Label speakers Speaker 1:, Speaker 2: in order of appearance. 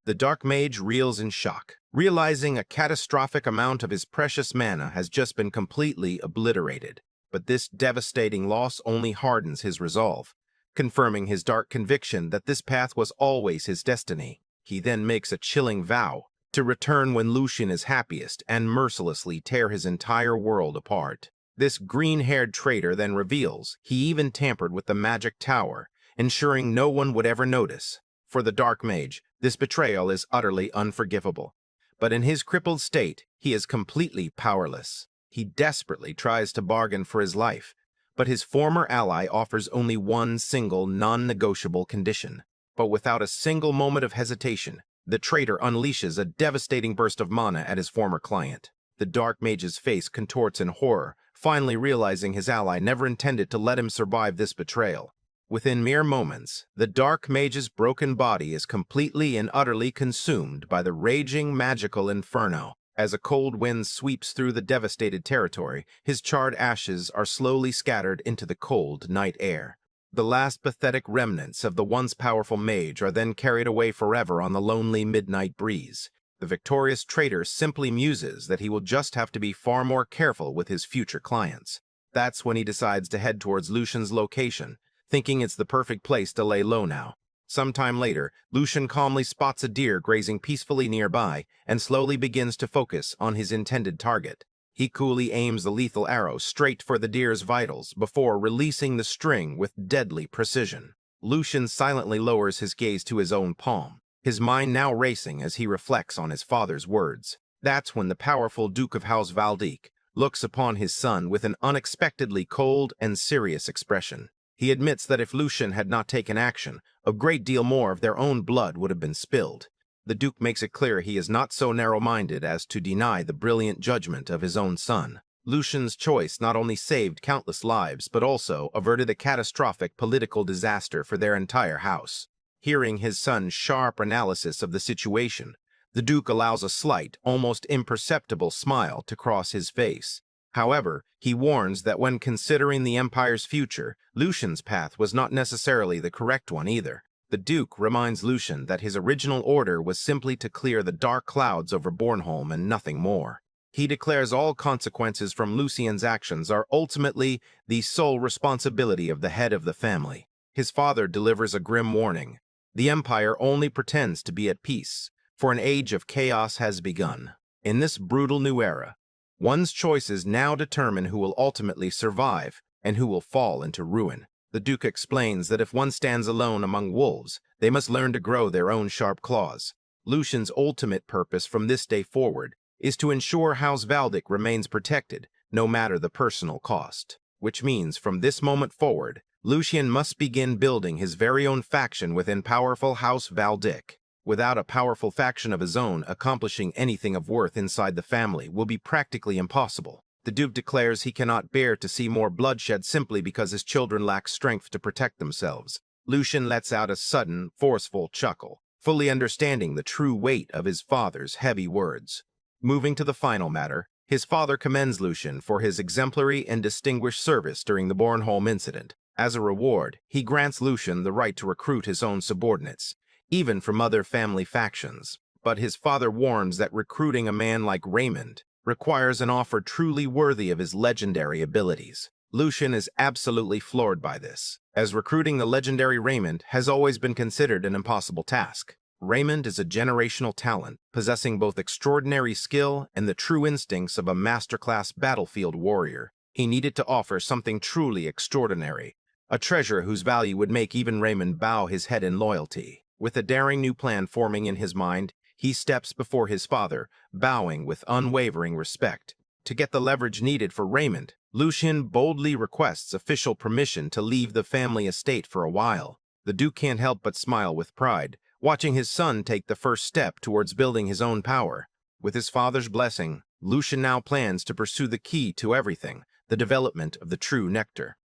Speaker 1: The Dark Mage reels in shock, realizing a catastrophic amount of his precious mana has just been completely obliterated. But this devastating loss only hardens his resolve, confirming his dark conviction that this path was always his destiny. He then makes a chilling vow to return when Lucian is happiest and mercilessly tear his entire world apart. This green-haired traitor then reveals he even tampered with the magic tower, ensuring no one would ever notice. For the Dark Mage, this betrayal is utterly unforgivable. But in his crippled state, he is completely powerless. He desperately tries to bargain for his life, but his former ally offers only one single non-negotiable condition. But without a single moment of hesitation, the traitor unleashes a devastating burst of mana at his former client. The Dark Mage's face contorts in horror, finally realizing his ally never intended to let him survive this betrayal. Within mere moments, the Dark Mage's broken body is completely and utterly consumed by the raging magical inferno. As a cold wind sweeps through the devastated territory, his charred ashes are slowly scattered into the cold night air. The last pathetic remnants of the once powerful mage are then carried away forever on the lonely midnight breeze. The victorious traitor simply muses that he will just have to be far more careful with his future clients. That's when he decides to head towards Lucian's location, thinking it's the perfect place to lay low now. Sometime later, Lucian calmly spots a deer grazing peacefully nearby and slowly begins to focus on his intended target. He coolly aims the lethal arrow straight for the deer's vitals before releasing the string with deadly precision. Lucian silently lowers his gaze to his own palm, his mind now racing as he reflects on his father's words. That's when the powerful Duke of House Valdec looks upon his son with an unexpectedly cold and serious expression. He admits that if Lucian had not taken action, a great deal more of their own blood would have been spilled. The Duke makes it clear he is not so narrow-minded as to deny the brilliant judgment of his own son. Lucian's choice not only saved countless lives, but also averted a catastrophic political disaster for their entire house. Hearing his son's sharp analysis of the situation, the Duke allows a slight, almost imperceptible smile to cross his face. However, he warns that when considering the Empire's future, Lucian's path was not necessarily the correct one either. The Duke reminds Lucian that his original order was simply to clear the dark clouds over Bornholm and nothing more. He declares all consequences from Lucian's actions are ultimately the sole responsibility of the head of the family. His father delivers a grim warning. The Empire only pretends to be at peace, for an age of chaos has begun. In this brutal new era, one's choices now determine who will ultimately survive and who will fall into ruin. The Duke explains that if one stands alone among wolves, they must learn to grow their own sharp claws. Lucian's ultimate purpose from this day forward is to ensure House Valdec remains protected, no matter the personal cost. Which means from this moment forward, Lucian must begin building his very own faction within powerful House Valdec. Without a powerful faction of his own, accomplishing anything of worth inside the family will be practically impossible. The Duke declares he cannot bear to see more bloodshed simply because his children lack strength to protect themselves. Lucian lets out a sudden, forceful chuckle, fully understanding the true weight of his father's heavy words. Moving to the final matter, his father commends Lucian for his exemplary and distinguished service during the Bornholm incident. As a reward, he grants Lucian the right to recruit his own subordinates, even from other family factions. But his father warns that recruiting a man like Raymon requires an offer truly worthy of his legendary abilities. Lucian is absolutely floored by this, as recruiting the legendary Raymon has always been considered an impossible task. Raymon is a generational talent, possessing both extraordinary skill and the true instincts of a masterclass battlefield warrior. He needed to offer something truly extraordinary, a treasure whose value would make even Raymon bow his head in loyalty. With a daring new plan forming in his mind, he steps before his father, bowing with unwavering respect. To get the leverage needed for Raymon, Lucian boldly requests official permission to leave the family estate for a while. The Duke can't help but smile with pride, watching his son take the first step towards building his own power. With his father's blessing, Lucian now plans to pursue the key to everything, the development of the true nectar.